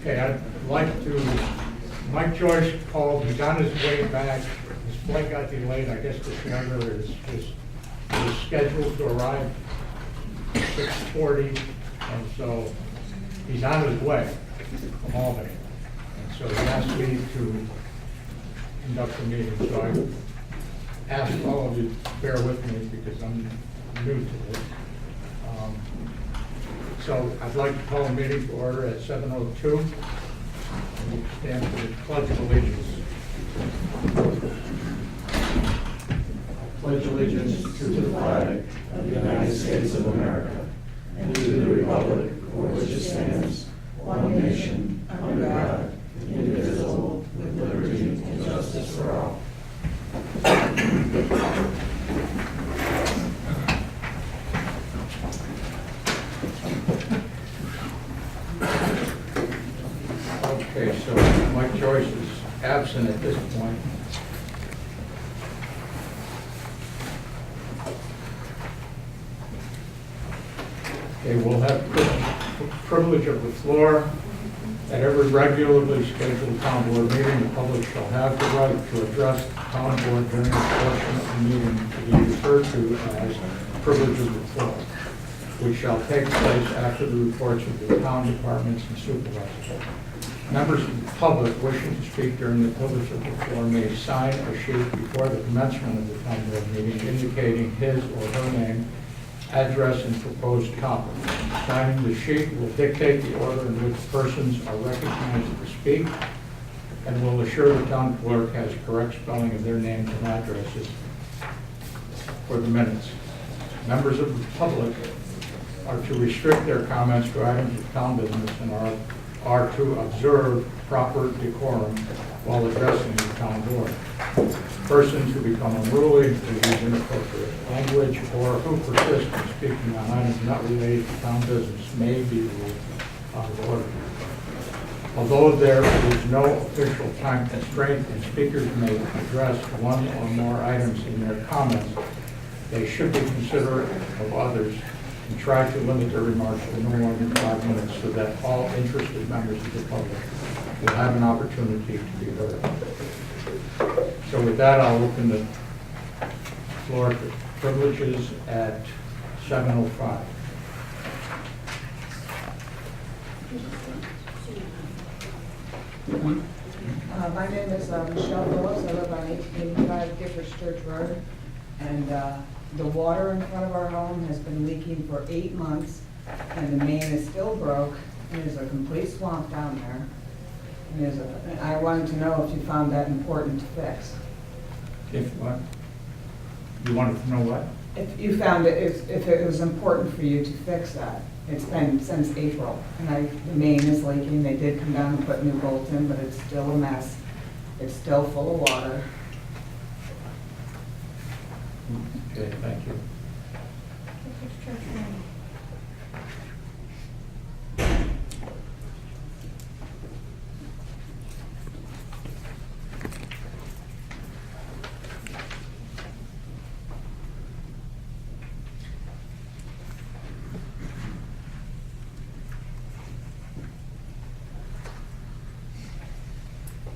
Okay, I'd like to, Mike Joyce called, he's on his way back, his flight got delayed, I guess the charter is scheduled to arrive 6:40, and so he's on his way from Albany. And so he asked me to conduct the meeting, so I asked all of you to bear with me because I'm new to this. So I'd like to call a meeting to order at 7:02. And we stand for the Pledge of Allegiance. I pledge allegiance to the flag of the United States of America and to the republic for which it stands, one nation, under God, indivisible, with liberty and justice for all. Okay, so Mike Joyce is absent at this point. Okay, we'll have privilege of the floor. At every regularly scheduled town board meeting, the public shall have the right to address the town board during a portion of the meeting to be referred to as privilege of the floor, which shall take place after the reports of the town departments and supervisors. Members of the public wishing to speak during the privilege of the floor may sign a sheet before the commencement of the town board meeting indicating his or her name, address, and proposed topic. Signing the sheet will dictate the order in which persons are recognized to speak and will assure the town clerk has correct spelling of their names and addresses for the minutes. Members of the public are to restrict their comments to items of town business and are to observe proper decorum while addressing the town board. Persons who become unruly, who use inappropriate language, or who persist in speaking on items not related to town business may be ruled out of order. Although there is no official time constraint and speakers may address one or more items in their comments, they should be considerate of others and try to limit their remarks to no more than 5 minutes so that all interested members of the public will have an opportunity to be heard. So with that, I'll open the floor to privileges at 7:05. My name is Michelle Willis. I live on 1885 Gifford Church Road. And the water in front of our home has been leaking for 8 months, and the main is still broke. There's a complete swamp down there. And I wanted to know if you found that important to fix. If what? You wanted to know what? If you found it, if it was important for you to fix that. It's been since April, and the main is leaking. They did come down and put new bolts in, but it's still a mess. It's still full of water. Okay, thank you.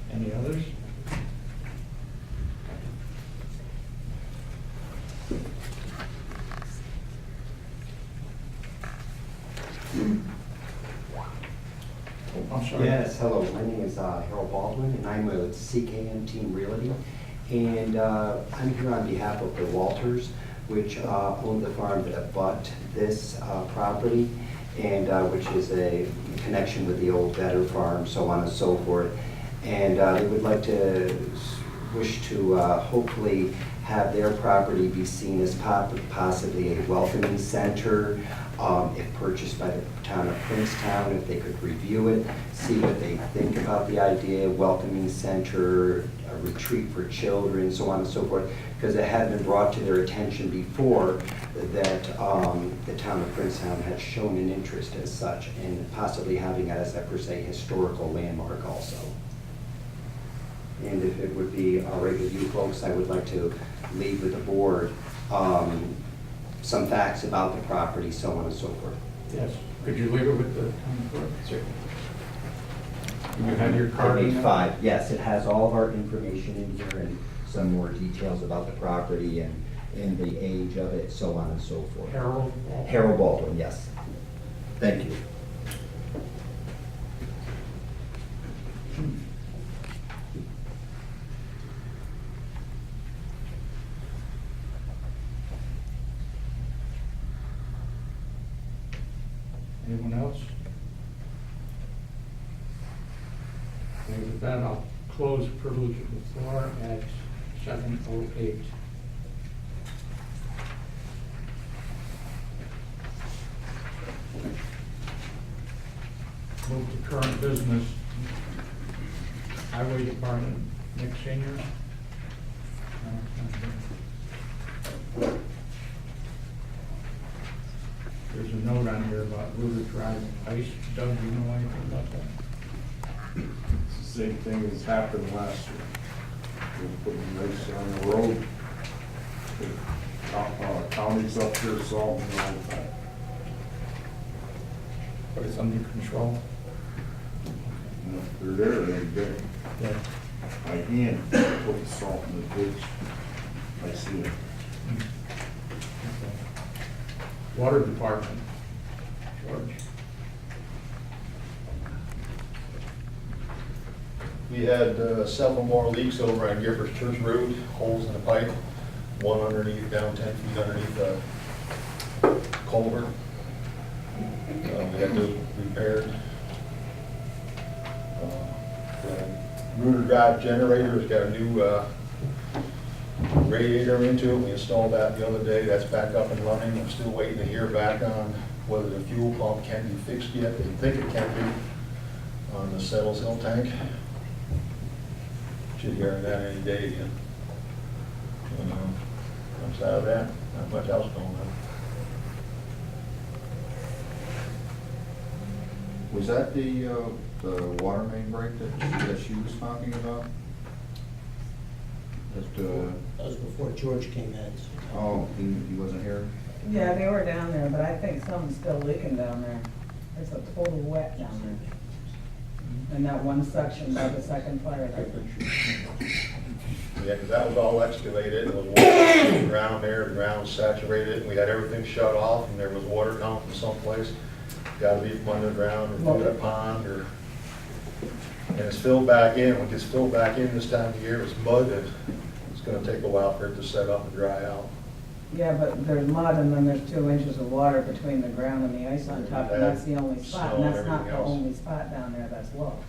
Any others? I'm sorry. Yes, hello, my name is Harold Baldwin, and I'm with CKM Team Realty. And I'm here on behalf of the Walters, which own the farm that abut this property, and which is a connection with the old Vetter farm, so on and so forth. And they would like to wish to hopefully have their property be seen as possibly a welcoming center. If purchased by the town of Princetown, if they could review it, see what they think about the idea, welcoming center, a retreat for children, so on and so forth, because it had been brought to their attention before that the town of Princetown had shown an interest as such in possibly having it as a per se historical landmark also. And if it would be all right with you folks, I would like to leave with the board some facts about the property, so on and so forth. Yes. Could you leave it with the town clerk? Sure. You had your card in Page there? 5, yes, it has all of our information in here and some more details about the property and the age of it, so on and so forth. Harold? Harold Baldwin, yes. Thank you. Anyone else? Okay, with that, I'll close privilege of the floor at 7:08. Move to current business. Highway Department, Nick Senior. No, it's not here. There's a note on here about River Drive ice. Doug, do you know anything about that? It's the same thing as happened last year. We're putting ice on the road. The county's up there salting all the time. But it's under control? And if they're there every day, Yeah. I hand put the salt in the ditch. I see it. Water Department, George. We had several more leaks over on Givers Church Road, holes in the pipe, one underneath, down 10 feet underneath the culvert. We had those repaired. The Ruder Drive generator has got a new radiator into it. We installed that the other day. That's back up and running. I'm still waiting to hear back on whether the fuel pump can be fixed yet. They think it can be on the Settles Hill tank. Should hear that any day again. Outside of that, not much else going on. Was that the water main break that she was talking about? That was before George came in. Oh, he wasn't here? Yeah, they were down there, but I think something's still leaking down there. It's a total wet down there. In that one section by the second fire hydrant. Yeah, because that was all excavated, it was water in the ground there, the ground was saturated, and we had everything shut off, and there was water coming from someplace. Gotta be from underground, or through that pond, or, and it's filled back in. When it gets filled back in this time of year, it's mud, and it's gonna take a while for it to set up and dry out. Yeah, but there's mud and then there's 2 inches of water between the ground and the ice on top, and that's the only spot, and Snow and that's not everything the else. only spot down there that's low.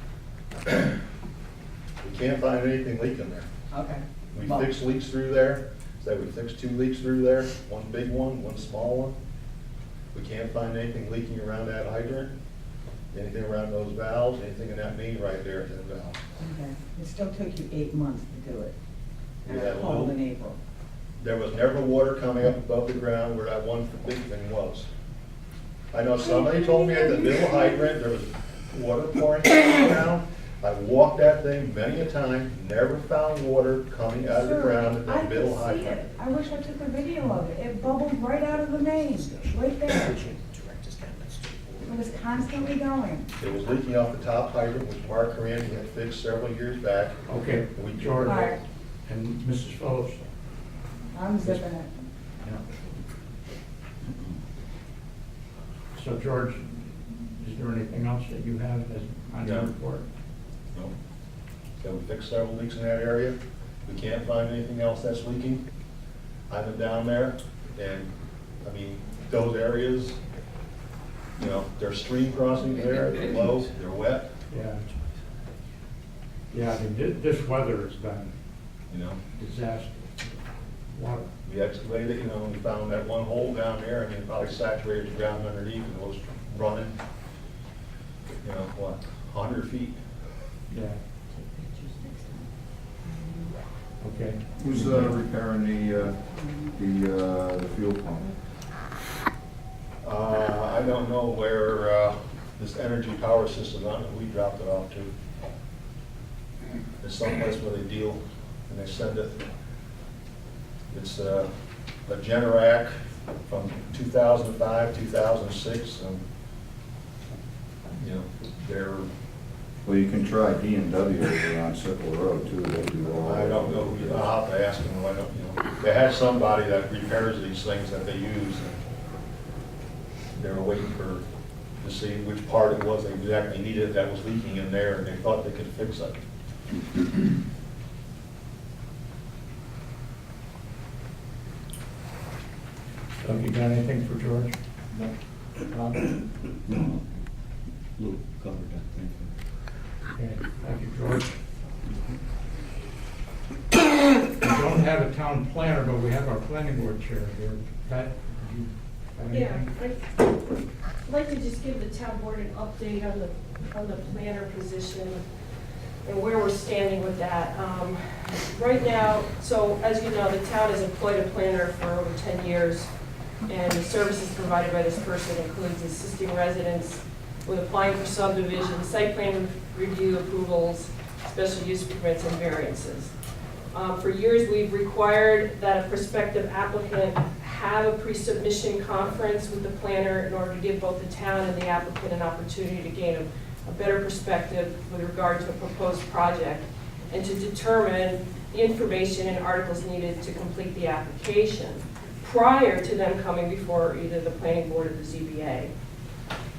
We can't find anything leaking there. Okay. We Well, fixed leaks through there, so we fixed 2 leaks through there, one big one small one. We can't find anything leaking around that hydrant, anything around those valves, anything in that main right there at that valve. Okay, it still took you 8 months to do it. We And had it a cold little- in April. There was never water coming up above the ground where that one big thing was. I know somebody told me at the middle hydrant, there was water pouring out of the ground. I walked that thing many a time, never found water coming out of the Sir, ground at that middle I could see hydrant. it. I wish I took a video of it. It bubbled right out of the main, right there. It was constantly going. It was leaking off the top hydrant, which Mark Randy had fixed several years back. Okay, We- George All right. and Mrs. Phillips. I'm zipping it. Yeah. So George, is there anything else that you have as on your No. report? No. So we fixed several leaks in that area. We can't find anything else that's leaking. I've been down there, and, I mean, those areas, you know, there's stream crossings there, they're low, they're wet, Yeah. Yeah, I mean, this weather has been you know. disaster. Water. We excavated, you know, we found that one hole down there, and it probably saturated the ground underneath, and it was running, you know, what, 100 feet? Yeah. Okay. Who's repairing the fuel pump? I don't know where this energy power system on it, we dropped it off to. It's someplace where they deal and they send it. It's a Generac from 2005, 2006. You know, they're Well, you can try D&W over on Circle Road too, they do all. I don't know, I'll have to ask them, I don't, they had somebody that repairs these things that they use, and they were waiting to see which part it was they exactly needed that was leaking in there, and they thought they could fix it. Doug, you got anything for George? No. Bob? No. Luke covered that, thank you. Okay, thank you, George. We don't have a town planner, but we have our planning board chair here. Pat, do you have Yeah, anything? I'd like to just give the town board an update on the planner position and where we're standing with that. Right now, so as you know, the town has employed a planner for over 10 years, and the services provided by this person includes assisting residents with applying for subdivision, site plan review approvals, special use permits, and variances. For years, we've required that a prospective applicant have a pre-submission conference with the planner in order to give both the town and the applicant an opportunity to gain a better perspective with regard to a proposed project and to determine the information and articles needed to complete the application prior to them coming before either the planning board or the ZBA.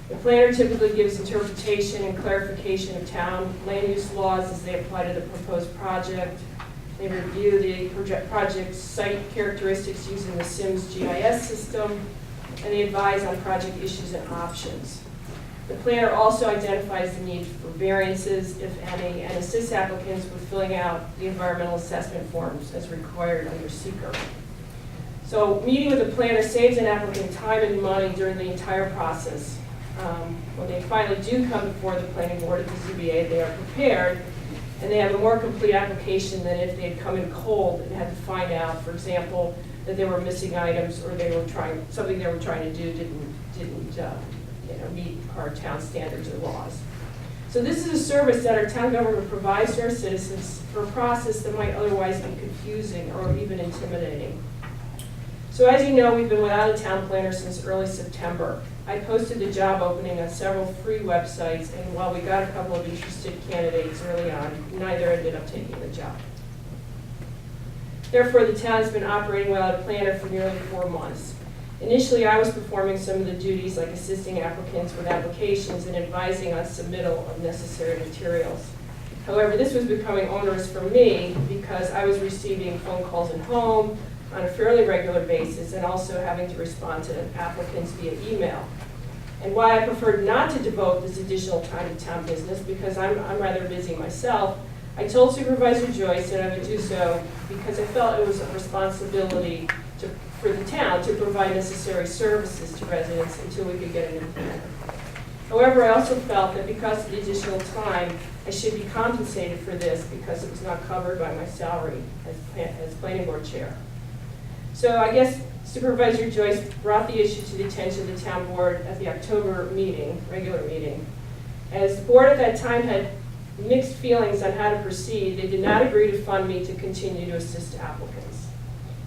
The planner typically gives interpretation and clarification of town land use laws as they apply to the proposed project. They review the project site characteristics using the SIMS GIS system, and they advise on project issues and options. The planner also identifies the need for variances, if any, and assists applicants with filling out the environmental assessment forms as required under seeker. So meeting with the planner saves an applicant time and money during the entire process. When they finally do come before the planning board at the ZBA, they are prepared, and they have a more complete application than if they had come in cold and had to find out, for example, that they were missing items or they were trying, something they were trying to do didn't meet our town standards or laws. So this is a service that our town government provides to our citizens for a process that might otherwise be confusing or even intimidating. So as you know, we've been without a town planner since early September. I posted the job opening on several free websites, and while we got a couple of interested candidates early on, neither ended up taking the job. Therefore, the town has been operating without a planner for nearly 4 months. Initially, I was performing some of the duties like assisting applicants with applications and advising on submittal of necessary materials. However, this was becoming onerous for me because I was receiving phone calls at home on a fairly regular basis and also having to respond to applicants via email. And why I preferred not to devote this additional time to town business, because I'm rather busy myself, I told Supervisor Joyce that I would do so because I felt it was a responsibility for the town to provide necessary services to residents until we could get a new planner. However, I also felt that because of the additional time, I should be compensated for this because it was not covered by my salary as planning board chair. So I guess Supervisor Joyce brought the issue to the attention of the town board at the October meeting, regular meeting. As the board at that time had mixed feelings on how to proceed, they did not agree to fund me to continue to assist applicants.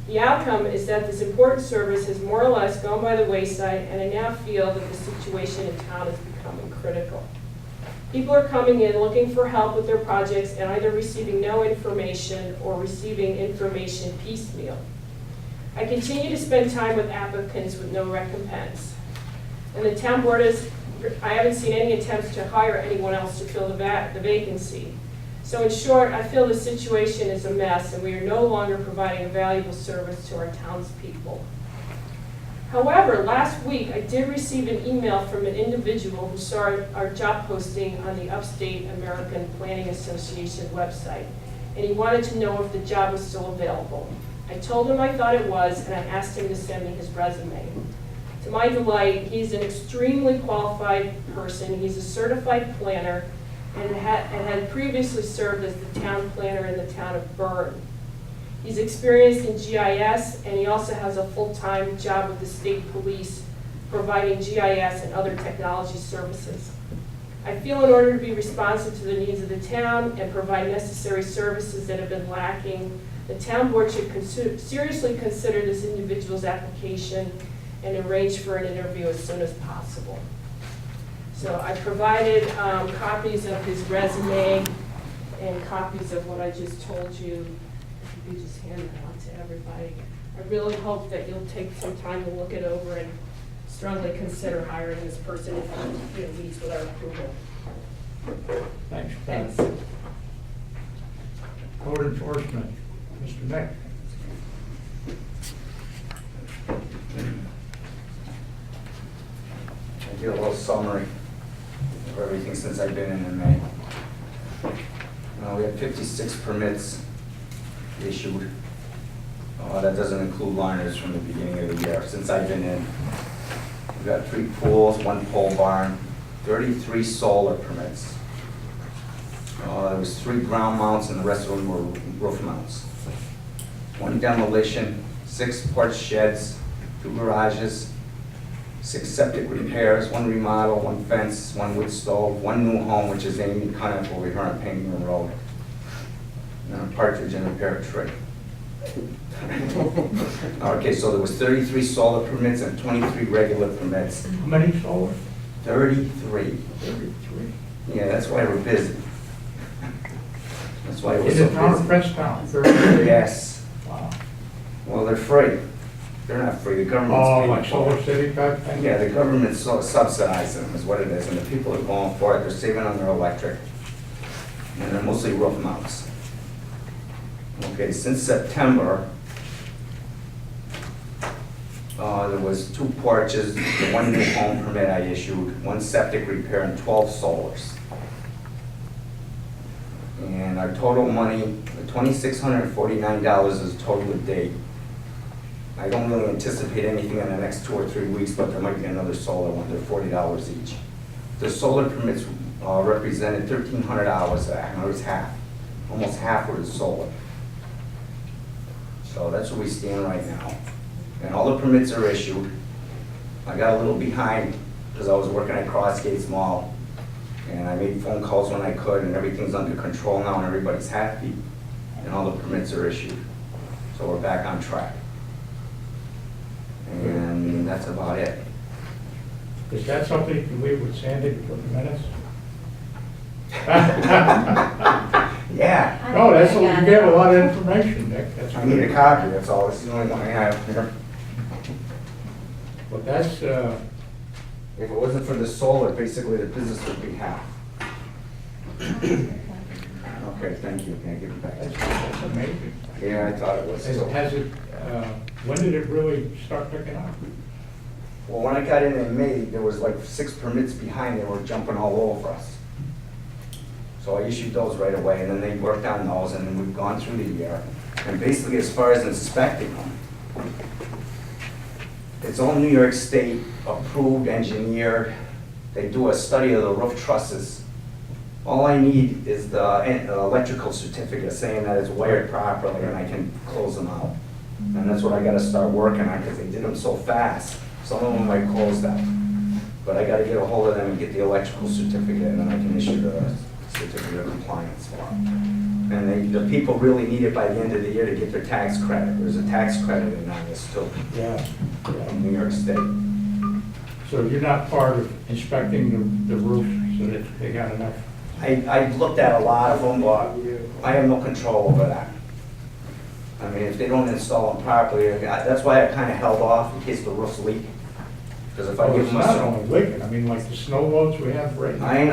The outcome is that this important service has more or less gone by the wayside, and I now feel that the situation in town is becoming critical. People are coming in looking for help with their projects and either receiving no information or receiving information piecemeal. I continue to spend time with applicants with no recompense. And the town board I haven't seen any attempts to hire anyone else to fill the vacancy. So in short, I feel the situation is a mess and we are no longer providing a valuable service to our townspeople. However, last week I did receive an email from an individual who saw our job posting on the Upstate American Planning Association website, and he wanted to know if the job was still available. I told him I thought it was, and I asked him to send me his resume. To my delight, he's an extremely qualified person. He's a certified planner and had previously served as the town planner in the town of Bern. He's experienced in GIS, and he also has a full-time job with the state police providing GIS and other technology services. I feel in order to be responsive to the needs of the town and provide necessary services that have been lacking, the town board should seriously consider this individual's application and arrange for an interview as soon as possible. So I provided copies of his resume and copies of what I just told you. If you could just hand that out to everybody. I really hope that you'll take some time to look it over and strongly consider hiring this person if he meets with our approval. Thanks, Thanks. Pat. Code enforcement, Mr. Nick. I'll give a little summary of everything since I've been in May. We had 56 permits issued. That doesn't include liners from the beginning of the year. Since I've been in, we've got 3 pools, 1 pole barn, 33 solar permits. There was 3 ground mounts and the rest of them were roof mounts. 1 demolition, 6 porch sheds, 2 garages, 6 septic repairs, 1 remodel, 1 fence, 1 wood stove, 1 new home, which is Amy Cuniff over here on Painting Road, and a partridge in a pear tree. Okay, so there was 33 solar permits and 23 regular permits. How many solar? 33. 33. Yeah, that's why we're busy. That's why it was In so the town of busy. Princetown, 33? Yes. Wow. Well, they're free. They're not free. The government's Oh, paying like for Solar it. City type thing? Yeah, the government subsidizing them is what it is, and the people are going for it. They're saving on their electric, and they're mostly roof mounts. Okay, since September, there was 2 porches, 1 new home permit I issued, 1 septic repair, and 12 solars. And our total money, $2,649 is total to date. I don't really anticipate anything in the next 2 or 3 weeks, but there might be another solar one. They're $40 each. The solar permits represented 1,300 hours back, and it was half. Almost half were the solar. So that's where we stand right now. And all the permits are issued. I got a little behind because I was working at Crossgates Mall, and I made phone calls when I could, and everything's under control now, and everybody's happy, and all the permits are issued. So we're back on track. And that's about it. Is that something you can leave with Sandy for the minutes? Yeah, No, that's, you gave a lot of information, Nick. That's I need a good. copy, that's all. It's the only one I have here. But that's, If it wasn't for the solar, basically the business would be half. Okay, thank you. Can I give it back? that's amazing. Yeah, I thought it was. Has it, when did it really start picking up? Well, when I got in May, there was like 6 permits behind. They were jumping all over us. So I issued those right away, and then they worked on those, and then we've gone through the year. And basically, as far as inspecting them, it's all New York State approved, engineered. They do a study of the roof trusses. All I need is the electrical certificate saying that it's wired properly and I can close them out. And that's what I gotta start working on, because they did them so fast. Some of them I closed out. But I gotta get a hold of them and get the electrical certificate, and then I can issue the certificate of compliance for them. And the people really need it by the end of the year to get their tax credit. There's a tax credit in on this too, Yeah. from New York State. So you're not part of inspecting the roofs so that they got enough? I've looked at a lot of them, but I have no control over that. I mean, if they don't install them properly, that's why I kind of held off in case the roofs leak. Because if I Well, give it's them not a... only leaking, I mean, like the snow loads we have right now. I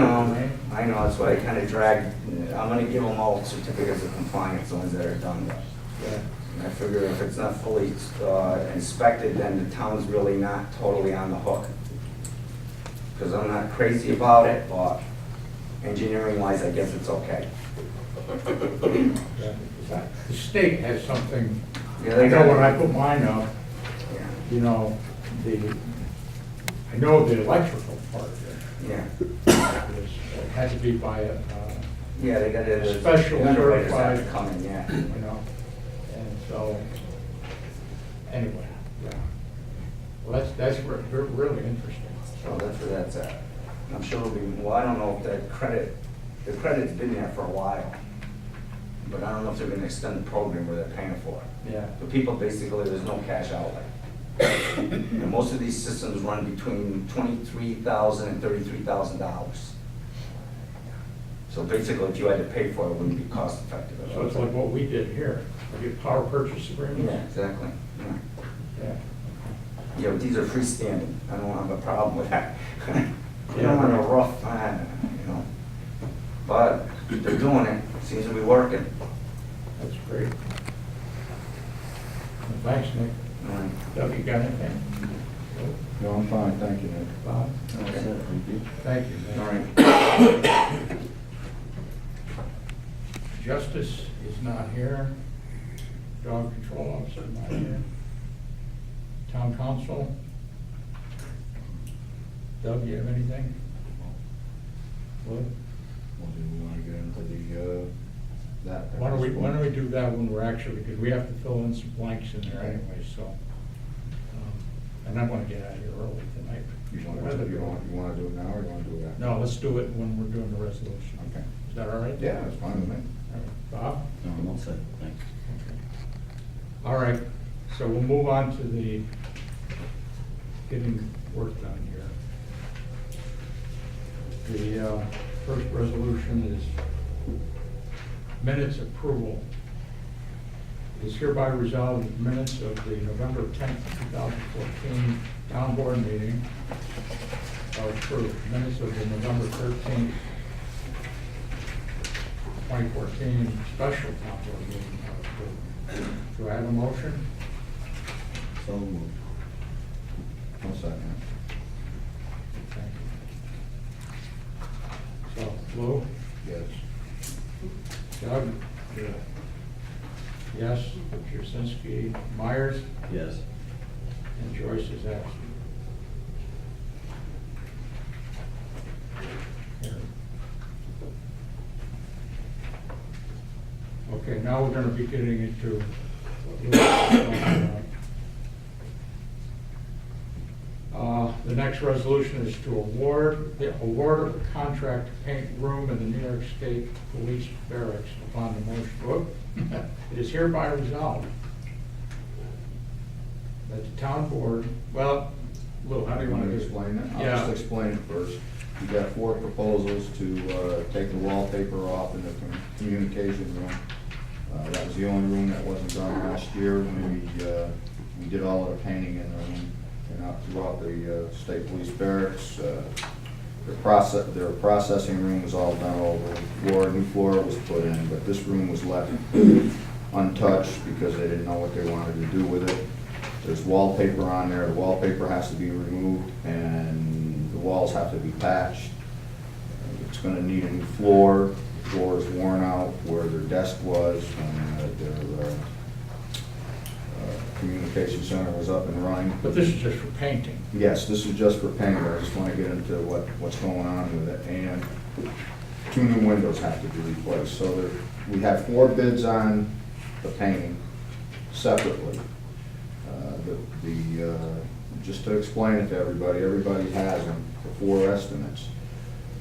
know, that's why I kind of dragged, I'm gonna give them all certificates of compliance, the ones that are done. Yeah. And I figure if it's not fully inspected, then the town's really not totally on the hook. Because I'm not crazy about it, but engineering-wise, I guess it's okay. Yeah. The state has something, Yeah, I they know got when I it. put mine up, Yeah. you know, I know the electrical part of it. Yeah. It had to be by a, Yeah, they got it. Special the underwriters have to certified. come in, yeah. you know, and so, anyway, yeah. Well, that's really interesting. So that's where that's at. I'm sure it'll be, well, I don't know if the credit's been there for a while. But I don't know if they're gonna extend the program where they're paying for it. Yeah. The people, basically, there's no cash outlay. And most of these systems run between $23,000 and $33,000. So basically, if you had to pay for it, it wouldn't be cost effective at So all. it's like what we did here, we get power purchase agreements. Yeah, exactly, yeah. Yeah. Yeah, but these are freestanding, I don't have a problem with that. You Yeah. don't want a rough, you know, but they're doing it, seems to be working. That's great. Well, thanks, Nick. All right. Doug, you got anything? No, I'm fine, thank you, Nick. Bob? Thank you. Thank you, Nick. All right. Justice is not here. Dog control officer not here. Town council? Doug, you have anything? What? Well, do we want to get into that? Why don't we do that when we're actually, because we have to fill in some blanks in there anyway, so. And I want to get out of here early tonight. You want to do it now, or you want to do it after? No, let's do it when we're doing the resolution. Okay. Is that all right? Yeah, that's fine with me. All right. Bob? No, I'm all set, thanks. All right, so we'll move on to the getting work done here. The first resolution is minutes approval. It is hereby resolved that the minutes of the November 10th, 2014 town board meeting are approved. Minutes of the November 13th, 2014 special town board meeting are approved. Do I have a motion? So moved. One second. Thank you. So, Lou? Yes. Doug? Yes. Jasinski? Myers? Yes. And Joyce is absent. Here. Okay, now we're gonna be getting into what Lou was talking about. The next resolution is to award of the contract to paint room in the New York State Police Barracks upon the motion. Whoop. It is hereby resolved that the town board, well, Lou, how do you want to explain it? I'll Yeah. just explain it first. We got 4 proposals to take the wallpaper off in the communication room. That was the only room that wasn't done last year when we did all of the painting in the room and out throughout the state police barracks. Their processing room was all done over, new floor was put in, but this room was left untouched because they didn't know what they wanted to do with it. There's wallpaper on there, the wallpaper has to be removed, and the walls have to be patched. It's gonna need a new floor. The floor is worn out where their desk was when their communication center was up and running. But this is just for painting. Yes, this is just for painting, I just want to get into what's going on with it. And 2 new windows have to be replaced. So we have 4 bids on the painting separately. Just to explain it to everybody has them, the 4 estimates.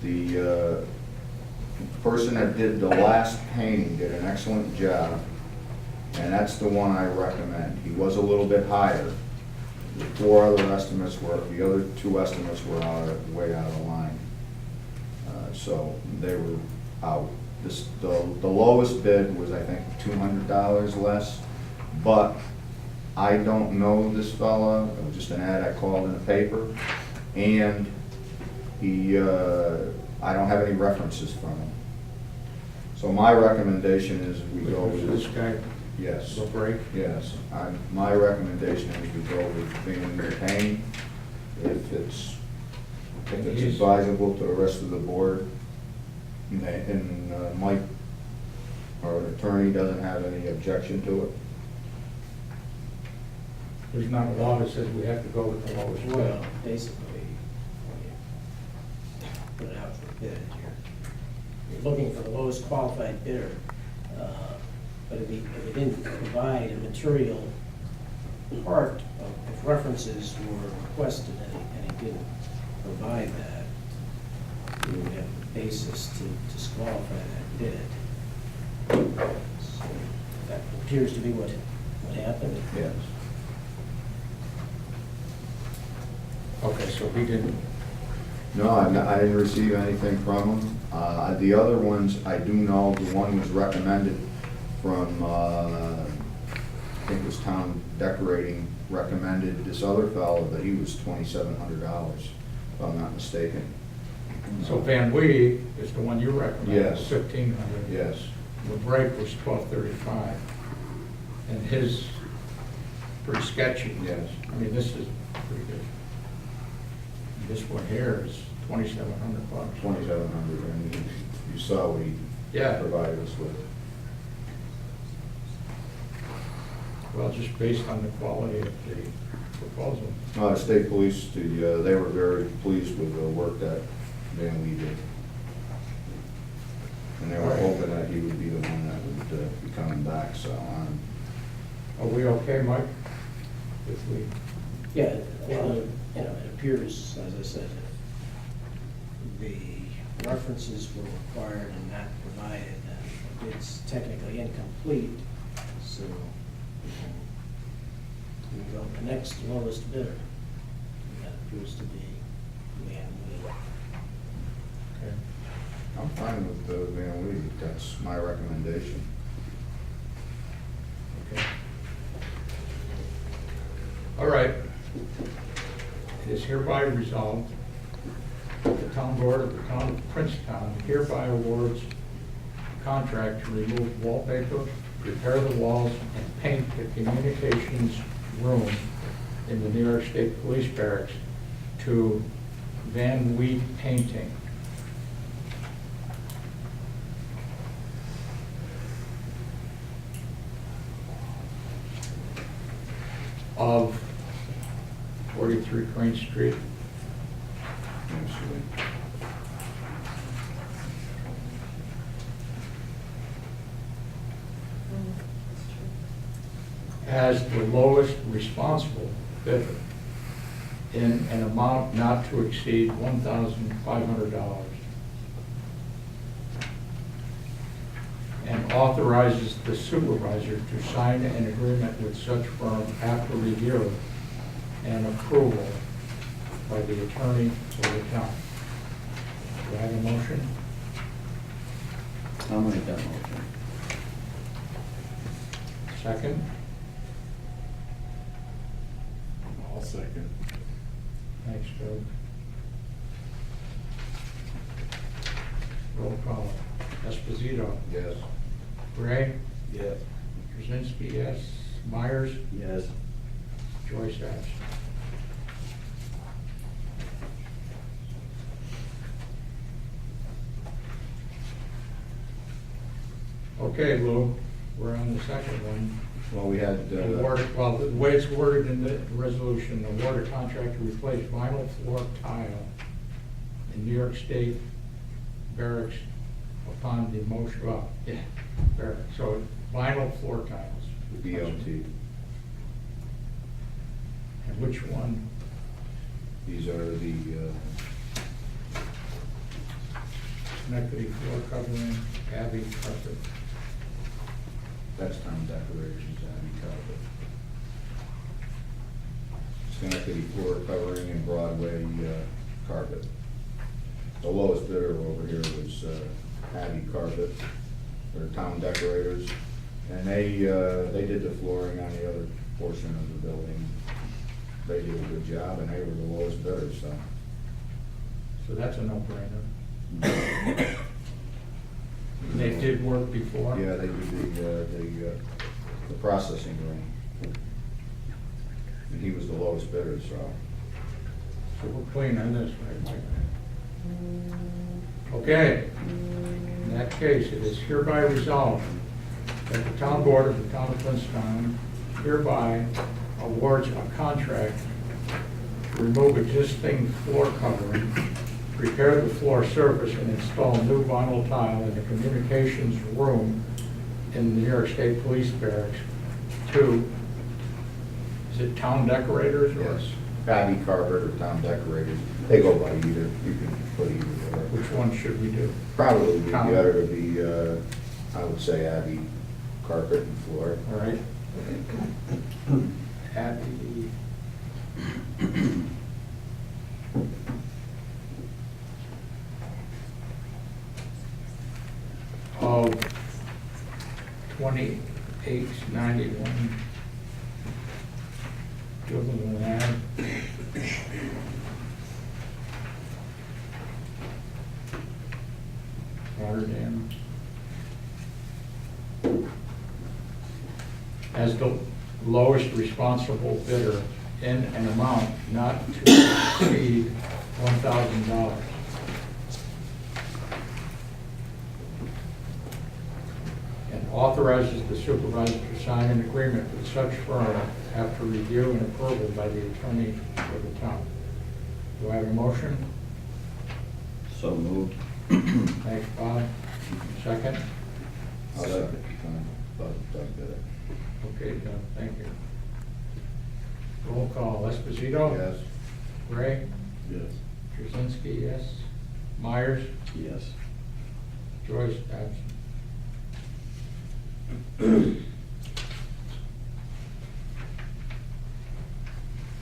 The person that did the last painting did an excellent job, and that's the one I recommend. He was a little bit higher. The 4 other estimates were, the other 2 estimates were way out of line. So they were out. The lowest bid was, I think, $200 less, but I don't know this fella. It was just an ad I called in the paper, and I don't have any references from him. So my recommendation is we go with This guy, yes. the break. Yes, my recommendation is we go with being the pain, if it's advisable to the rest of the board, and Mike, our attorney, doesn't have any objection to it. There's not a law that says we have to go with the lowest bid. Well, basically, when you put it out for bid, you're looking for the lowest qualified bidder. But if he didn't provide a material part of, if references were requested and he didn't provide that, you would have a basis to disqualify that bid. So that appears to be what happened. Yes. Okay, so he didn't, No, I didn't receive anything from him. The other ones, I do know, the one was recommended from, I think it was Town Decorating, recommended this other fellow, but he was $2,700, if I'm not mistaken. so Van Wee is the one you recommended? Yes. 1,500. Yes. The break was 1235. And his, pretty sketchy. Yes. I mean, this is pretty good. This one here is $2,700. 2,700, and you saw what he Yeah. provided us with. Well, just based on the quality of the proposal. The state police, they were very pleased with the work that Van Lee did. And they were hoping that he would be the one that would be coming back, so, Are we okay, Mike? If we, Yeah, well, you know, it appears, as I said, the references were required and not provided, and it's technically incomplete, so we can go with the next lowest bidder. And that appears to be Van Lee. okay. I'm fine with Van Lee. That's my recommendation. Okay. All right. It is hereby resolved that the town board of the town of Princetown hereby awards a contract to remove wallpaper, repair the walls, and paint the communications room in the New York State Police Barracks to Van Wee Painting. Of 43 Crane Street. Absolutely. As the lowest responsible bidder in an amount not to exceed $1,500. And authorizes the supervisor to sign an agreement with such firm after review and approval by the attorney for the town. Do I have a motion? I'll make that motion. Second? I'll second. Thanks, Bill. Roll call. Esposito. Yes. Gray. Yes. Krasinski, yes. Myers. Yes. Joyce, absent. Okay, Lou, we're on the second one. Well, we had, Award, well, the way it's worded in the resolution, award a contract to replace vinyl floor tile in New York State barracks upon the motion, well, yeah, barracks, so vinyl floor tiles. BOT. And which one? These are the, Schenectady floor covering, Abbey carpet. that's Town Decorations, Abbey Carpet. Schenectady floor covering and Broadway carpet. The lowest bidder over here was Abbey Carpet, they're Town Decorators. And they did the flooring on the other portion of the building. They did a good job and they were the lowest bidder, so. So that's a no-brainer. They did work before? Yeah, they did the processing room. And he was the lowest bidder, so. So we're clean on this, right, Mike? Okay. In that case, it is hereby resolved that the town board of the town of Princetown hereby awards a contract to remove existing floor covering, repair the floor surface, and install new vinyl tile in the communications room in the New York State Police Barracks to, is it Town Decorators? or- Yes, Abbey Carpet or Town Decorators, they go by either, you can put either. Which one should we do? Probably be Town. better to be, I would say Abbey Carpet and Floor. All right. At the, $28.91. Give them an ad. Rotterdam. As the lowest responsible bidder in an amount not to exceed $1,000. And authorizes the supervisor to sign an agreement with such firm after review and approval by the attorney for the town. Do I have a motion? So moved. Thanks, Bob. Second? I'll second. Doug did it. Okay, Doug, thank you. Roll call, Esposito? Yes. Gray? Yes. Jazinski, yes. Myers? Yes. Joyce, absent.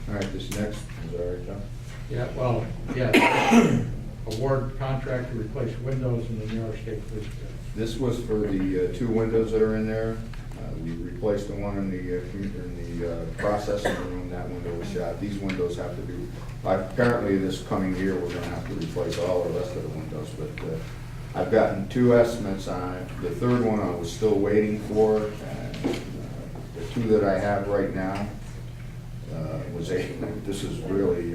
All right, this next, is that all right, John? Yeah, well, yeah. Award contract to replace windows in the New York State Police Building. This was for the two windows that are in there. We replaced the one in the processing room. That window was shot. These windows have to be, apparently this coming year, we're gonna have to replace all the rest of the windows, but I've gotten two estimates on it. The third one I was still waiting for, and the two that I have right now was this is really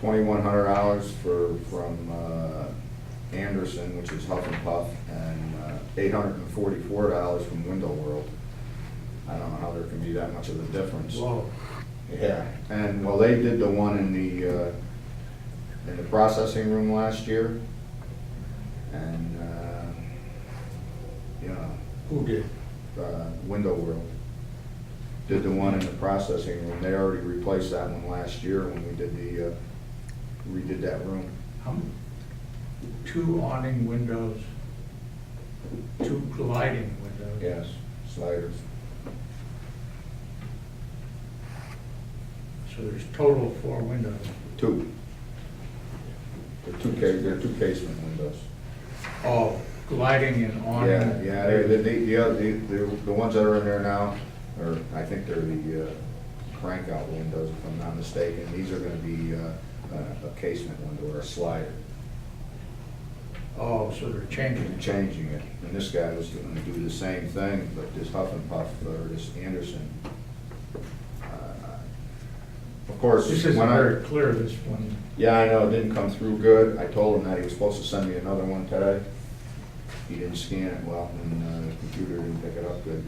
$2,100 from Anderson, which is Huff and Puff, and $844 from Window World. I don't know how there can be that much of a difference. Whoa. Yeah, and well, they did the one in the processing room last year, and Who did? Window World did the one in the processing room. They already replaced that one last year when we did redid that room. Two awning windows, two gliding windows. Yes, sliders. So there's total of 4 windows. Two. They're two casement windows. Oh, gliding and awning. Yeah, the ones that are in there now, or I think they're the crank out windows, if I'm not mistaken. These are gonna be a casement window or a slider. Oh, so they're changing. Changing it, and this guy was gonna do the same thing, but this Huff and Puff, or this Anderson. Of course, This isn't when very clear, this one. yeah, I know, it didn't come through good. I told him that he was supposed to send me another one today. He didn't scan it well, and the computer didn't pick it up good.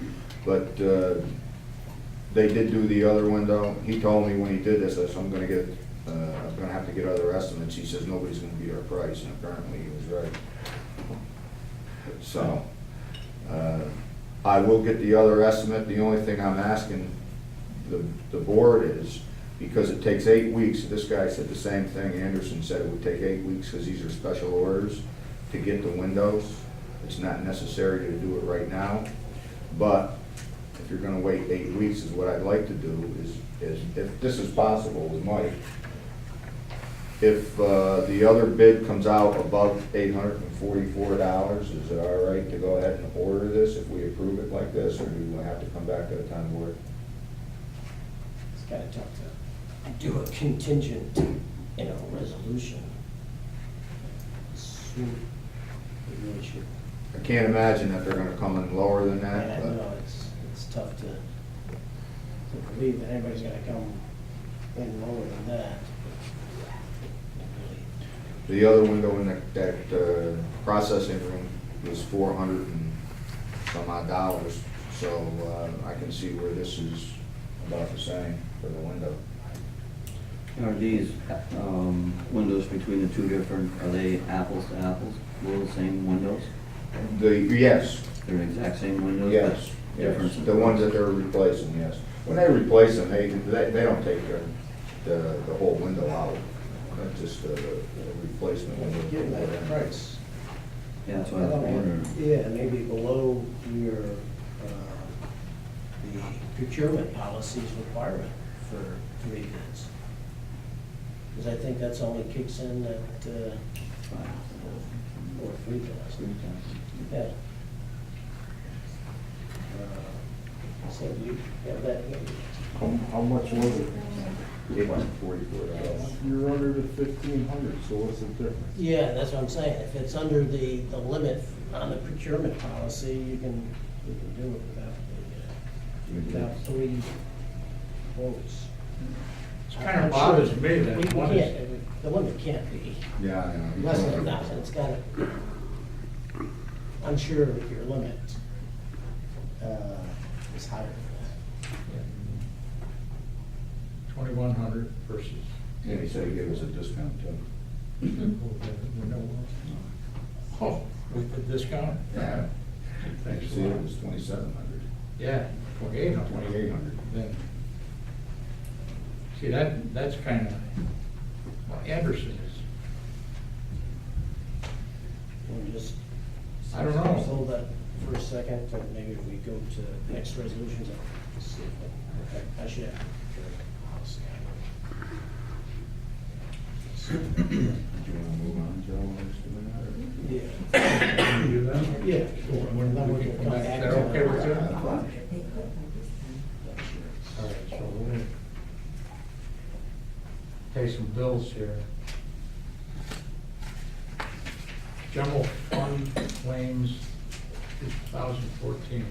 But they did do the other window. He told me when he did this, I said, I'm gonna have to get other estimates. He says, nobody's gonna beat our price, and apparently he was right. So, I will get the other estimate. The only thing I'm asking the board is, because it takes 8 weeks, this guy said the same thing, Anderson said it would take 8 weeks, because these are special orders to get the windows. It's not necessary to do it right now, but if you're gonna wait 8 weeks, is what I'd like to do is if this is possible with Mike, if the other bid comes out above $844, is it all right to go ahead and order this if we approve it like this, or do we have to come back to the town board? It's kind of tough to do a contingent, resolution. Soon, we really should. I can't imagine that they're gonna come in lower than I that, but know, it's tough to believe that anybody's gonna come in lower than that. the other window in that processing room was $400 and some odd dollars, so I can see where this is about the same for the window. Are these windows between the two different, are they apples to apples? All the same windows? Yes, They're the exact same windows? yes, but yes, different- the ones that they're replacing, yes. When they replace them, they don't take the whole window out, that's just the replacement window. Give that price. Yeah, that's what I was wondering. Yeah, maybe below your, the procurement policy's requirement for 3 bids. Because I think that's only kicks in at, or 3 bids. Yeah. So you have that, How much was it? It was $44. You're under the 1,500, so what's the difference? yeah, that's what I'm saying. If it's under the limit on the procurement policy, you can do it without 3 votes. It kind of bothers me that We one is, can't, the limit can't be Yeah, I know. less than 1,000. It's gotta, I'm sure your limit is higher than 2,100 versus. And he said he gave us a discount too. Oh, with the discount? Yeah. Thanks You a see, it lot. was 2,700. Yeah, 2,800. 2,800. Then, see, that's kind of, well, Anderson is, We'll just. I don't know. Hold that for a second, and maybe if we go to next resolutions, I'll see if, okay, I should have. Do you want to move on, Joe, while he's doing that, or? Yeah. can you do that? Yeah, sure. When Then we we can can come come back, back is that to okay it. with you? Yeah, fine. All right, so we'll pay some bills here. General fund claims 2014.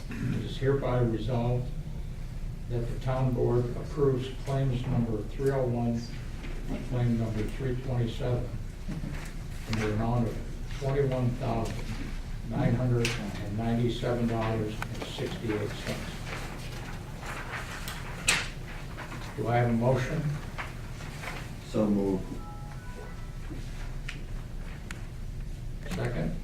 It is hereby resolved that the town board approves claims number 301, claim number 327, in the amount of $21,997.68. Do I have a motion? So moved. Second?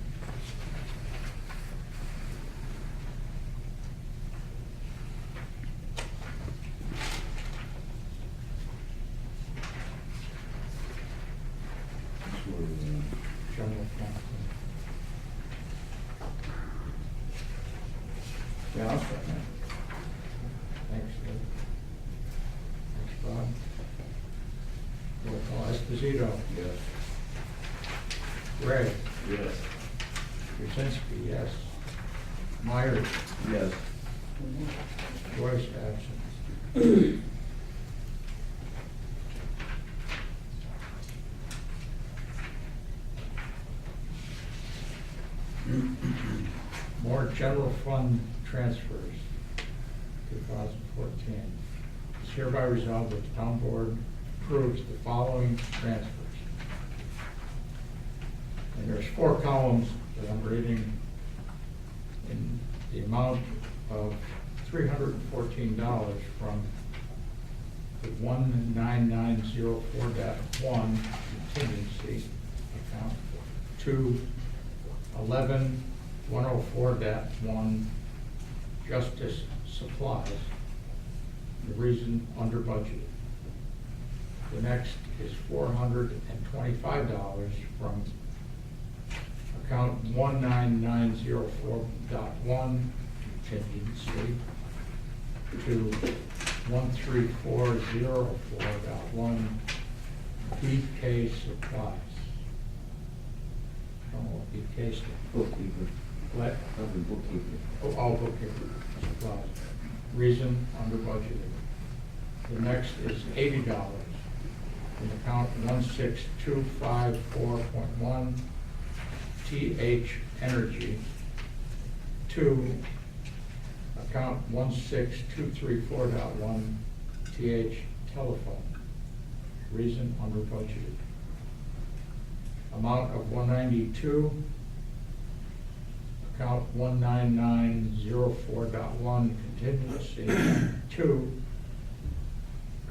General fund. Yeah, I'll second it. Thanks, Dave. Thanks, Bob. Roll call, Esposito. Yes. Ray. Yes. Krasinski, yes. Myers. Yes. Joyce, absent. More general fund transfers, 2014. It's hereby resolved that the town board approves the following transfers. And there's 4 columns that I'm reading in the amount of $314 from the 19904.1 contingency account to 11104.1 justice supplies. The reason under budget. The next is $425 from account 19904.1 contingency to 13404.1 BK supplies. I don't know what BK stands for. Bookkeeper. What? Probably bookkeeper. Oh, all bookkeeper supplies. Reason under budgeted. The next is $80 in account 16254.1 TH Energy to account 16234.1 TH Telephone. Reason under budgeted. Amount of 192, account 19904.1 contingency to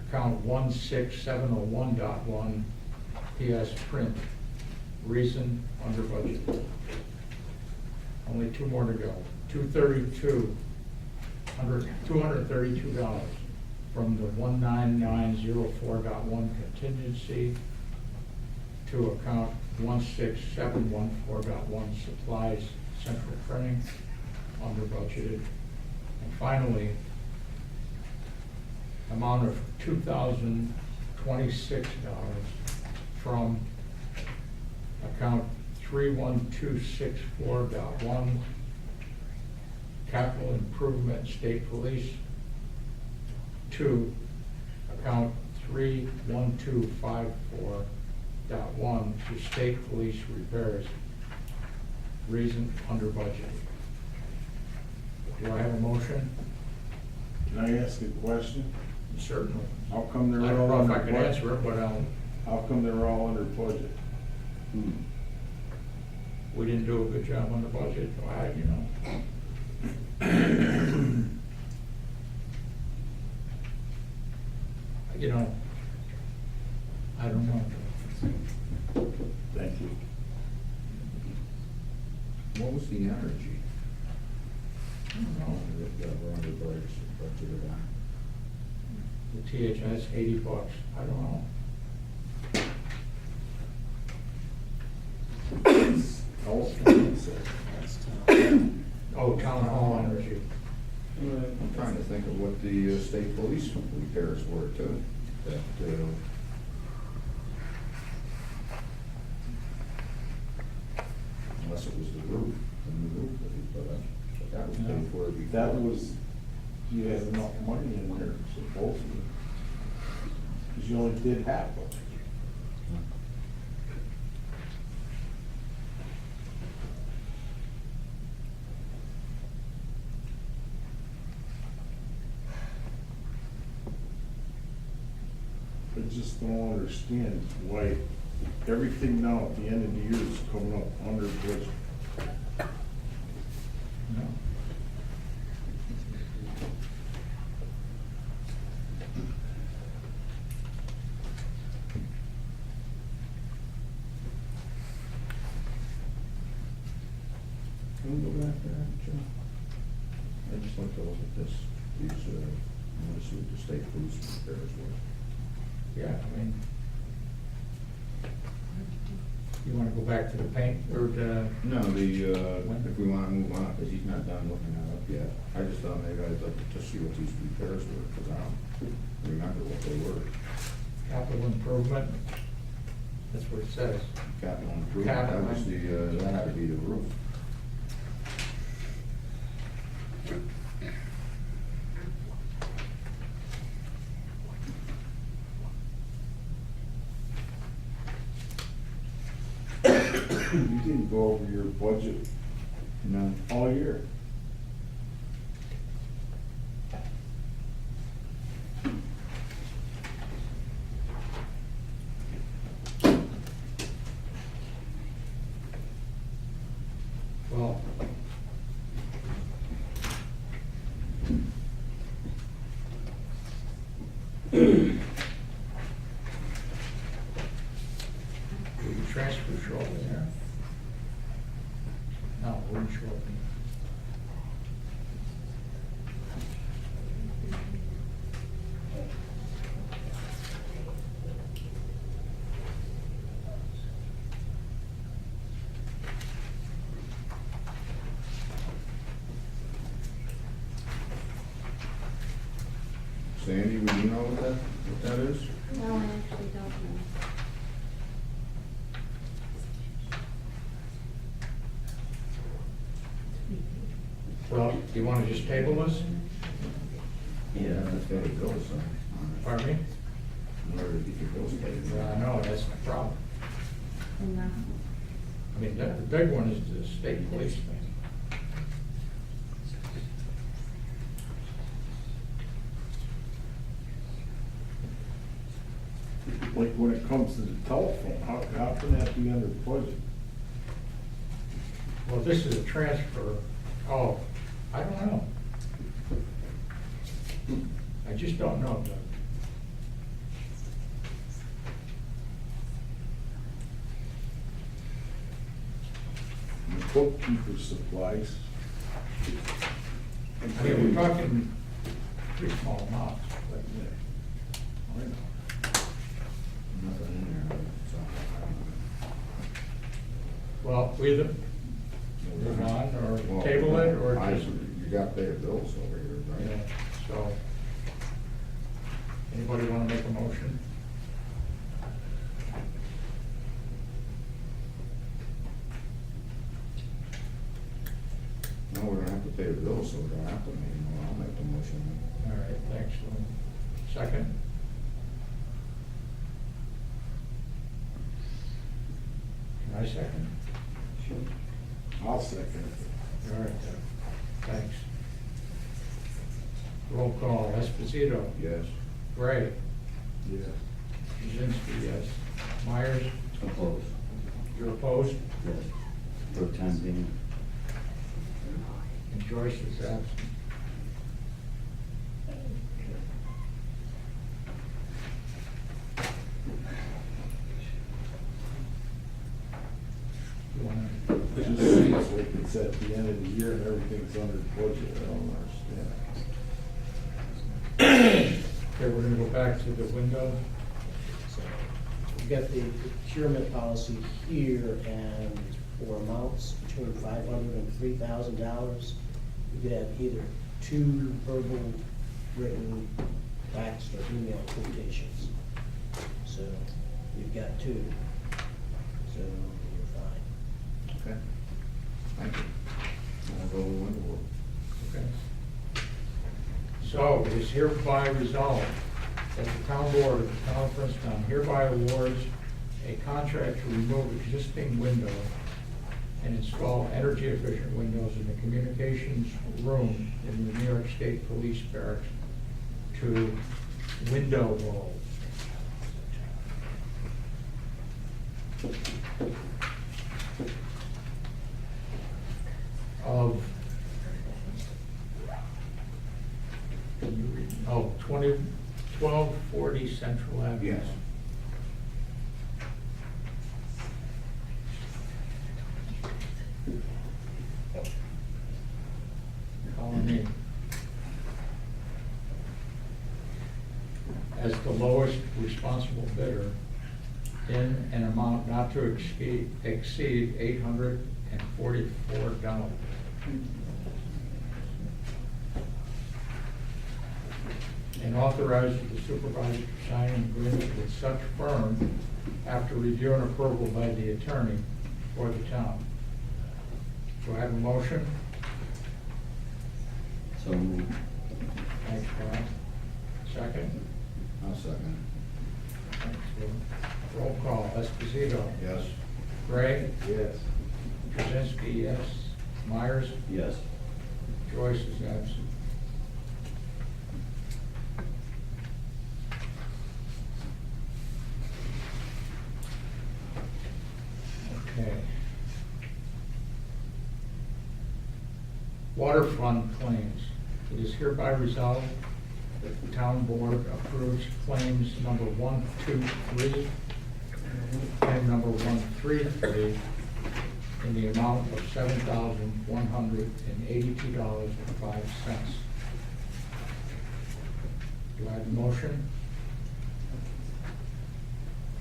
account 16701.1 PS print. Reason under budget. Only 2 more to go. $232 from the 19904.1 contingency to account 16714.1 supplies, central printing, under budgeted. And finally, amount of $2,026 from account 31264.1 capital improvement state police to account 31254.1 to state police repairs. Reason under budget. Do I have a motion? Can I ask a question? Certainly. How come I they're don't all know if under I can budget? answer it, but How come they're all under budget? we didn't do a good job on the budget, you know. You know, I don't know. Thank you. What was the energy? I don't know. That we're under budgeted on? The THS, $80, I don't know. Oh, town hall energy. I'm trying to think of what the state police repairs were too. That, unless it was the roof, the new roof that we put up, but that was paid for before. That was, you had enough money in there supposedly. Because you only did half of it. I just don't understand why everything now at the end of the year is coming up under budget. No. Can we go back there, Joe? I just like to look at this, these, I want to see what the state police repairs were. Yeah, I mean, you wanna go back to the paint, or the, No, if we want to move on, because he's not done looking that up yet. I just thought maybe I'd like to see what these repairs were, because I don't remember what they were. capital improvement? That's what it says. Capital improvement, that was that had to be the roof. You didn't go over your budget No. all year. Well, the transfer show up in there? No, it wouldn't show up in there. Sandy, would you know what that is? No, I actually don't know. Well, do you wanna just table this? Yeah, that's got to go some. Pardon me? In order to get your bills paid. No, that's the problem. And, I mean, the big one is the state police thing. Like when it comes to the telephone, how can that be under budget? Well, this is a transfer. Oh, I don't know. I just don't know, Doug. The bookkeeper supplies. I mean, we're talking pretty small amounts, but, I know. Nothing in there, so I don't know. well, we either move on or Well, table it or just, You got to pay the bills over here, yeah, right? so. Anybody want to make a motion? No, we're gonna have to pay the bills, so we don't have to make anymore. I'll make the motion. All right, thanks, Lou. Second? Can I second? I'll second it. All right, thanks. Roll call, Esposito. Yes. Gray. Yeah. Jazinski, yes. Myers, Opposed. you're opposed? Yes. For the time being. And Joyce is absent. You wanna- It just seems like it's at the end of the year and everything's under budget. I don't understand. Okay, we're gonna go back to the window. So, we've got the procurement policy here, and for amounts between $500 and $3,000, you could have either 2 verbal, written, faxed, or email quotations. So, you've got 2, so you're fine. Okay. Thank you. I'll go with window. Okay. So it is hereby resolved that the town board of the town of Princetown hereby awards a contract to remove existing window and install energy efficient windows in the communications room in the New York State Police Barracks to Window Walls. Of, can you read, 1240 Central Avenue. Yes. Colony. As the lowest responsible bidder in an amount not to exceed $844. And authorizes the supervisor to sign an agreement with such firm after review and approval by the attorney for the town. Do I have a motion? So moved. Thanks, Bob. Second? I'll second. Thanks, Lou. Roll call, Esposito. Yes. Gray? Yes. Jazinski, yes. Myers? Yes. Joyce is absent. Okay. Waterfront claims. It is hereby resolved that the town board approves claims number 123 and number 133 in the amount of $7,182.05. Do I have a motion?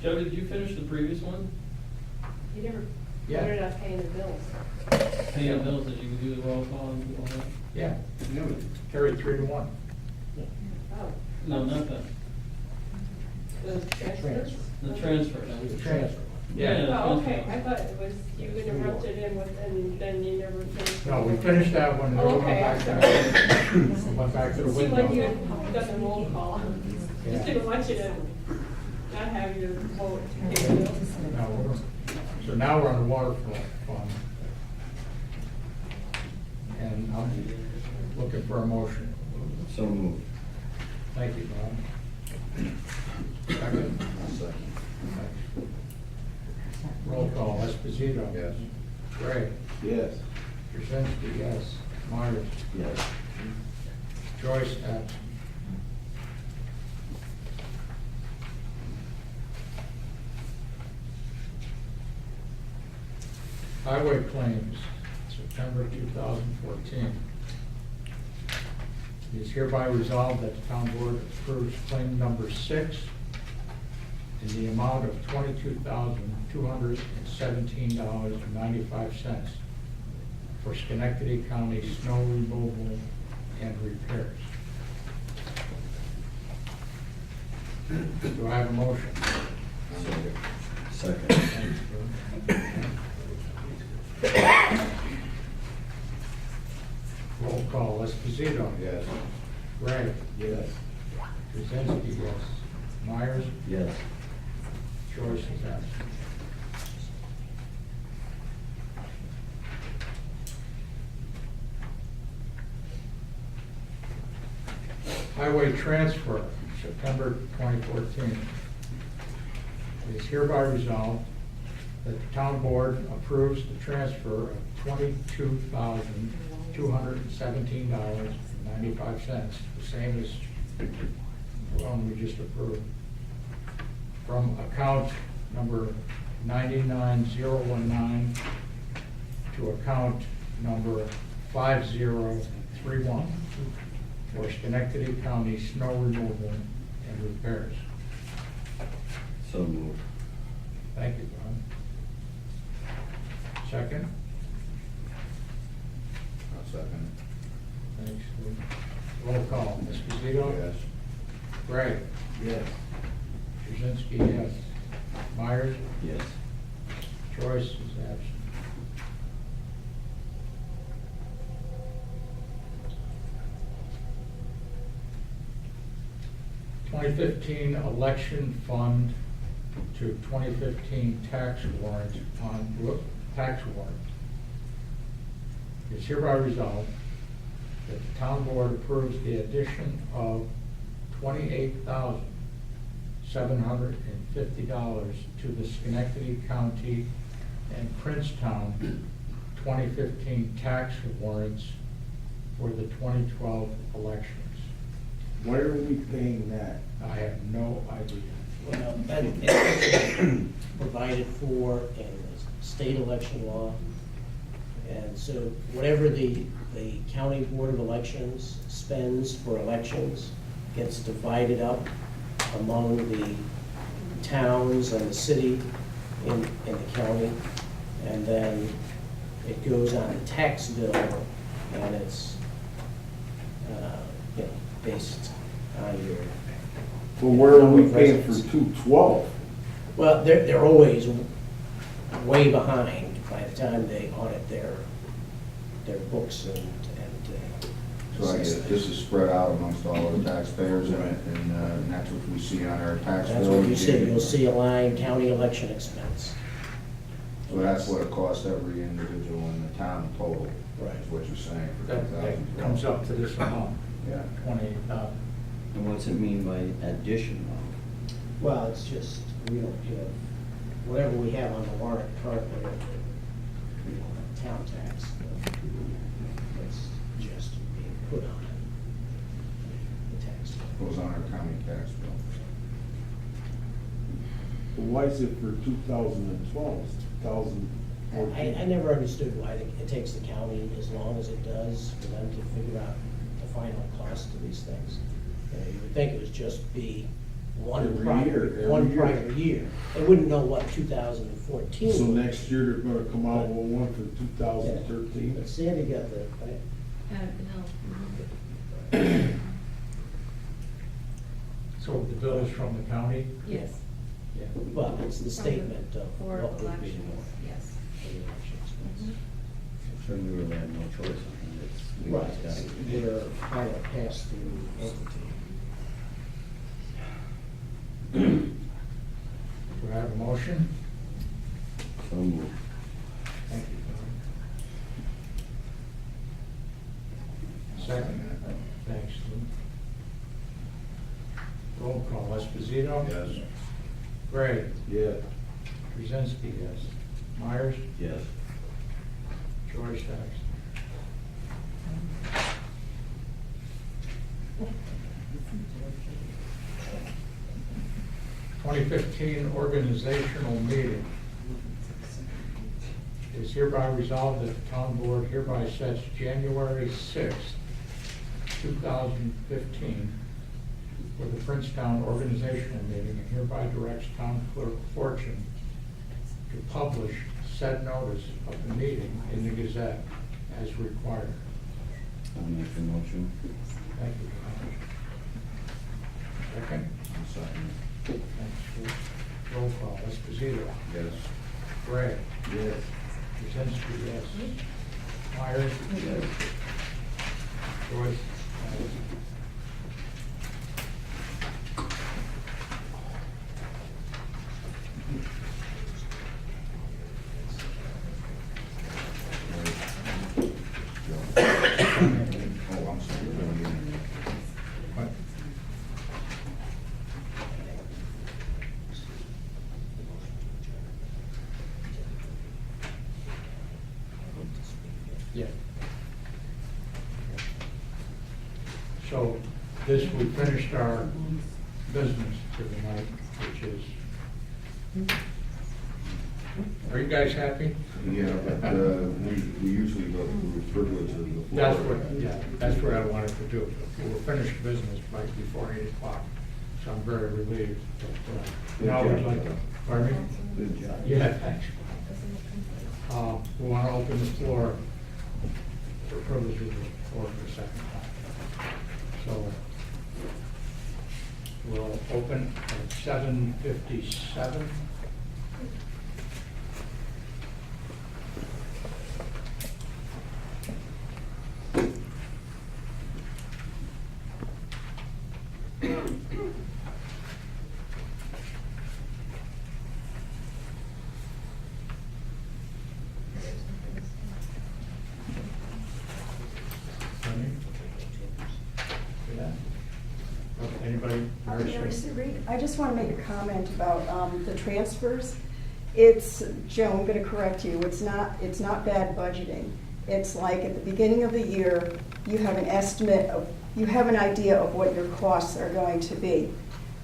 Joe, did you finish the previous one? You never Yeah. voted on paying the bills. Paying the bills, that you can do the roll call and do all that? Yeah. Carried 3-1. Oh, No, not that, the transfers? the transfer. The transfer. Yeah. Oh, okay, I thought it was, you interrupted him with, and then you never finished. No, we finished that one. and then we Oh, went okay, back I'm to- sorry. Went back to the It seemed like you window. had done the roll call. Yeah. Just didn't want you to not have your vote. No, so now we're on the waterfront fund. And I'm looking for a motion. So moved. Thank you, Bob. Second? I'll second. Thanks. Roll call, Esposito. Yes. Gray. Yes. Jazinski, yes. Myers. Yes. Joyce, absent. Highway claims, September 2014. It is hereby resolved that the town board approves claim number 6 in the amount of $22,217.95 for Schenectady County snow removal and repairs. Do I have a motion? Second. Thanks, Bill. Roll call, Esposito. Yes. Gray. Yes. Krasinski, yes. Myers. Yes. Joyce is absent. Highway transfer, September 2014. It is hereby resolved that the town board approves the transfer of $22,217.95, the same as the one we just approved, from account number 99019 to account number 5031 for Schenectady County snow removal and repairs. So moved. Thank you, Bob. Second? I'll second Thanks, Lou. Roll call, Esposito? it. Yes. Gray? Yes. Krasinski, yes. Myers? Yes. Joyce is absent. (2015) election fund to 2015 tax warrant tax warrant. It's hereby resolved that the town board approves the addition of $28,750 to the Schenectady County and Princetown 2015 tax warrants for the 2012 elections. Why are we paying that? I have no idea. Well, that is provided for in the state election law. And so whatever the county board of elections spends for elections gets divided up among the towns and the city in the county. And then it goes on a tax bill, and it's, based on your. Well, where are we paying for 212? Well, they're always way behind by the time they audit their books and. So I guess this is spread out amongst all the taxpayers, and that's what we see on our tax bill. That's what you see, you'll see a line, county election expense. So that's what it costs every individual in the town total, Right. is what you're saying for That 2012. comes up to this amount, Yeah. 28,000. And what's it mean by addition? Well, it's just, we don't give, whatever we have on the warrant currently, town tax, it's just being put on the tax bill. Goes on our county tax bill. But why is it for 2012? It's 2014. I never understood why it takes the county as long as it does for them to figure out the final cost of these things. You would think it would just be one Every prior year. year. They wouldn't know what 2014 So was. next year they're gonna come out with one for But 2013? Sandy got the, No. So the bill is from the county? Yes, Yeah. well, it's the statement of for what would be elections, more yes. for the election expense. So we really have no choice on it. We Right, just gotta- we're kind of pass-through entity. Do I have a motion? So moved. Thank you, Tom. Second? Thanks, Lou. Roll call, Esposito? Yes. Gray? Yeah. Krasinski, yes. Myers? Yes. George, thanks. (2015) organizational meeting. It is hereby resolved that the town board hereby sets January 6th, 2015 for the Princetown organizational meeting, and hereby directs town clerk Fortune to publish said notice of the meeting in the Gazette as required. I'll make the motion. Thank you, Tom. Second? I'll second Thanks, Bruce. Roll call, Esposito. it. Yes. Gray. Yes. Krasinski, yes. Myers. Yes. Joyce? Oh, I'm sorry. What? Yeah. So this, we finished our business for the night, which is, are you guys happy? Yeah, but we usually go through privilege of the floor. That's what, yeah, that's what I wanted to do. We'll finish business right before 8 o'clock, so I'm very relieved. But, now we'd like to, pardon me? Good job. Yeah, thanks. We want to open the floor for privilege of the floor for the second time. So we'll open at 7:57. Anybody? Mary Sue Reed. I just want to make a comment about the transfers. It's, Joe, I'm going to correct you, it's not bad budgeting. It's like at the beginning of the year, you have an estimate of, you have an idea of what your costs are going to be.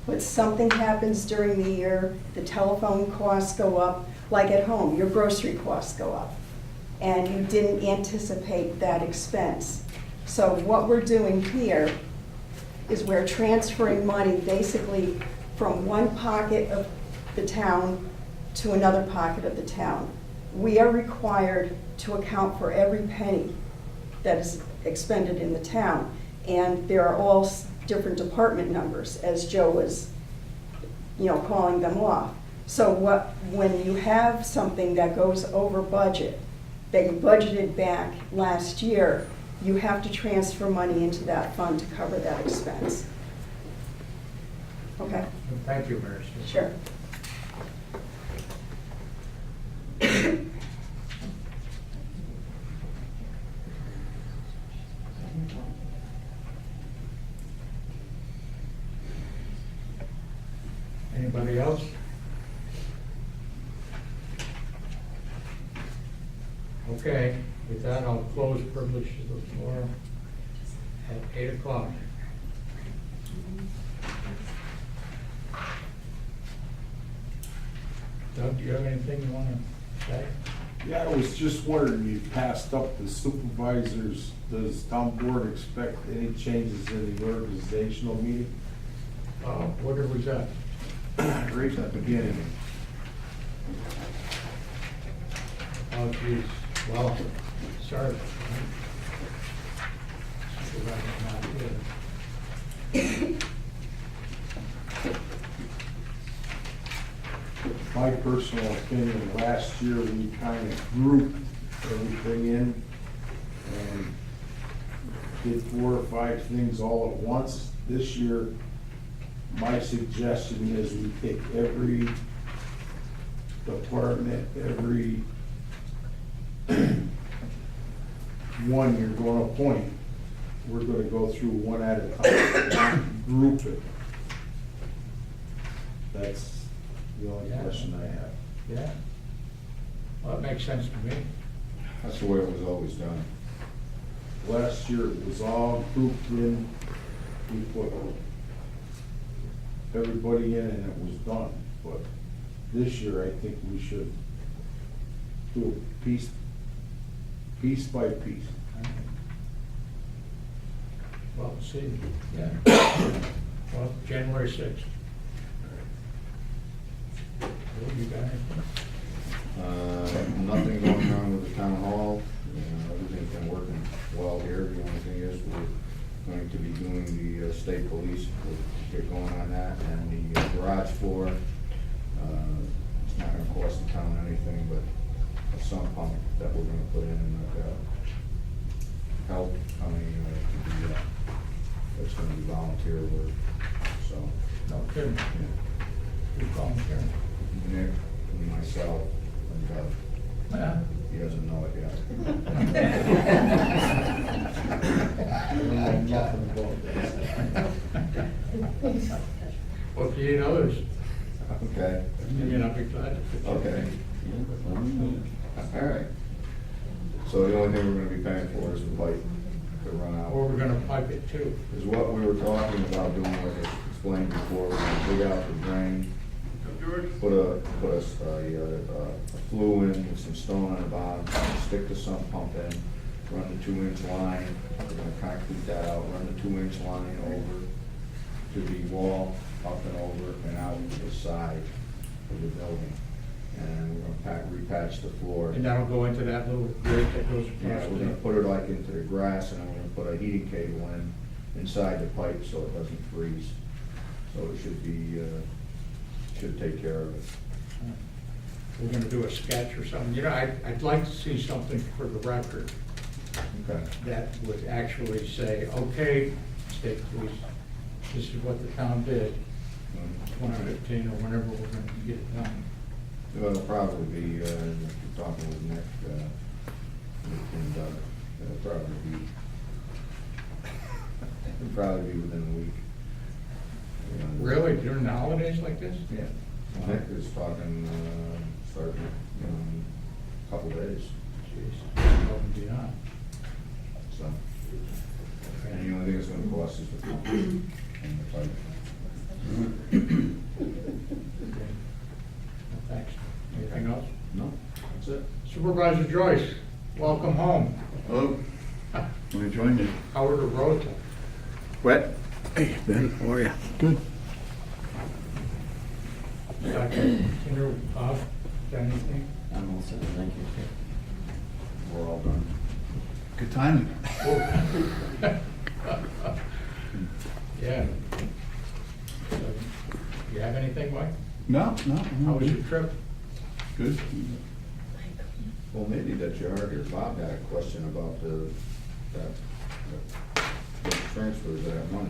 But something happens during the year, the telephone costs go up, like at home, your grocery costs go up. And you didn't anticipate that expense. So what we're doing here is we're transferring money basically from one pocket of the town to another pocket of the town. We are required to account for every penny that is expended in the town. And there are all different department numbers, as Joe was, calling them off. So when you have something that goes over budget, that you budgeted back last year, you have to transfer money into that fund to cover that expense. Okay? Thank you, Mary Sue. Sure. Anybody else? Okay, with that, I'll close privilege to the floor at 8 o'clock. Doug, do you have anything you want to say? Yeah, I was just wondering, you passed up the supervisors, does town board expect any changes in the organizational meeting? What was that? Right at the beginning. Oh, geez, well, sorry. Supervisor's not here. My personal opinion, last year we kind of grouped everything in and did 4 or 5 things all at once. This year, my suggestion is we take every department, every one you're going to appoint, we're going to go through one at a time, not group it. That's the only question I have. Yeah? Well, that makes sense to me. That's the way it was always done. Last year, it was all grouped in, we put everybody in and it was done. But this year, I think we should do it piece by piece. Well, see, yeah. Well, January 6th. Will you got anything? Nothing going on with the town hall. Everything's been working well here. The only thing is we're going to be doing the state police. We'll get going on that. And the garage floor, it's not going to cost the town anything but a sump pump that we're going to put in and help coming to it's gonna be volunteer work, so. No kidding. Who's volunteering? Nick, and myself, and Yeah. he doesn't know it yet. Well, if you need others, Okay, you may not be glad to put you okay, in. all right. So the only thing we're gonna be paying for is the pipe to run out. Or we're gonna pipe it too. Is what we were talking about doing, like I explained before, we're gonna dig out the drain, put a flue in with some stone on the bottom, stick the sump pump in, run the 2-inch line, we're gonna concrete that out, run the 2-inch line over to the wall, up and over and out to the side of the building. And we're gonna repatch the floor. And that'll go into that little grate that goes Yeah, across we're the. gonna put it like into the grass, and then we're gonna put a heating cable in inside the pipe so it doesn't freeze. So it should be, should take care of it. We're gonna do a sketch or something. You know, I'd like to see something for the record Okay. that would actually say, okay, state police, this is what the town did, 2015 or whenever we're gonna get it done. Well, it'll probably be, talking with Nick, and Doug, it'll probably be within a week. Really, during the holidays like this? Yeah. Nick is talking, starting, in a couple days, Jeez, above and beyond. so. And the only thing it's gonna cost is the pump and the pipe. Okay. Well, thanks. Anything else? No, that's it. Supervisor Joyce, welcome home. Hello, I'm enjoying it. How are the roads? Wet? Hey, Ben, how are you? Good. Continue, Bob, got anything? I'm all set, thank you. We're all done. Good timing. Yeah. So, you have anything, Mike? No, no. How was your trip? Good. Well, maybe that you heard here, Bob had a question about the transfers of that money.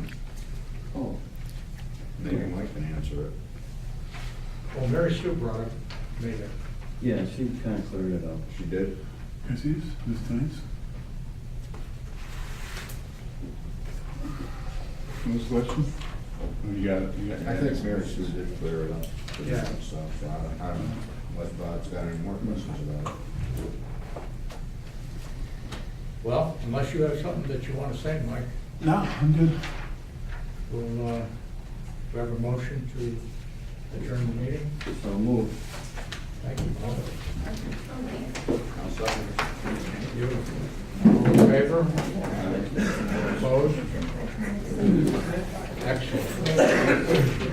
Oh, Maybe Mike can answer it. Well, Mary Sue brought it, made it. yeah, she kind of cleared it up. She did? Yes, this tonight's. What's the question? Oh, you got it. I think Mary Sue did clear it up. Yeah. So I don't know unless Bob's got any more questions about it. Well, unless you have something that you want to say, Mike, No, I'm good. we'll, we have a motion to adjourn the meeting. So move. Thank you, Paul. I'll second it. You, all in favor? Opposed? Excellent.